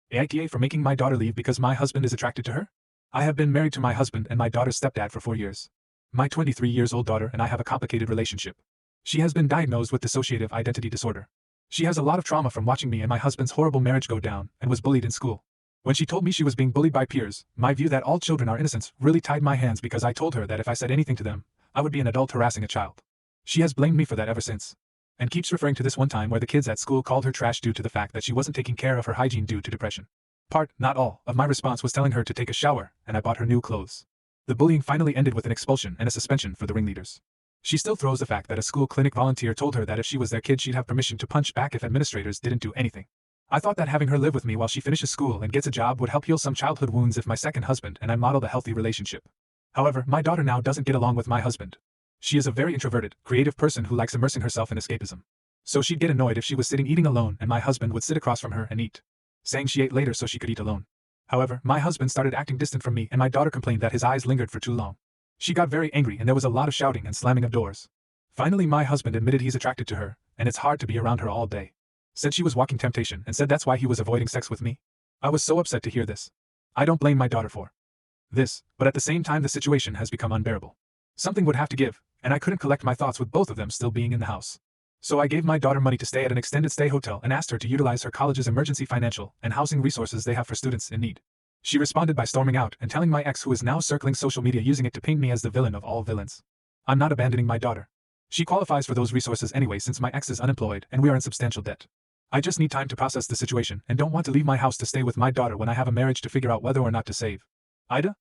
AITA for making my daughter leave because my husband is attracted to her? I have been married to my husband and my daughter's stepdad for 4 years. My 23-year-old daughter and I have a complicated relationship. She has been diagnosed with dissociative identity disorder. She has a lot of trauma from watching me and my husband's horrible marriage go down and was bullied in school. When she told me she was being bullied by peers, my view that all children are innocent really tied my hands because I told her that if I said anything to them, I would be an adult harassing a child. She has blamed me for that ever since, and keeps referring to this one time where the kids at school called her trash due to the fact that she wasn't taking care of her hygiene due to depression. Part, not all, of my response was telling her to take a shower, and I bought her new clothes. The bullying finally ended with an expulsion and a suspension for the ringleaders. She still throws the fact that a school clinic volunteer told her that if she was their kid she'd have permission to punch back if administrators didn't do anything. I thought that having her live with me while she finishes school and gets a job would help heal some childhood wounds if my second husband and I modeled a healthy relationship. However, my daughter now doesn't get along with my husband. She is a very introverted, creative person who likes immersing herself in escapism. So she'd get annoyed if she was sitting eating alone and my husband would sit across from her and eat, saying she ate later so she could eat alone. However, my husband started acting distant from me and my daughter complained that his eyes lingered for too long. She got very angry and there was a lot of shouting and slamming of doors. Finally, my husband admitted he's attracted to her, and it's hard to be around her all day. Said she was walking temptation and said that's why he was avoiding sex with me. I was so upset to hear this. I don't blame my daughter for this, but at the same time the situation has become unbearable. Something would have to give, and I couldn't collect my thoughts with both of them still being in the house. So I gave my daughter money to stay at an extended stay hotel and asked her to utilize her college's emergency financial and housing resources they have for students in need. She responded by storming out and telling my ex, who is now circling social media using it to paint me as the villain of all villains. I'm not abandoning my daughter. She qualifies for those resources anyway since my ex is unemployed and we are in substantial debt. I just need time to process the situation and don't want to leave my house to stay with my daughter when I have a marriage to figure out whether or not to save. AITA?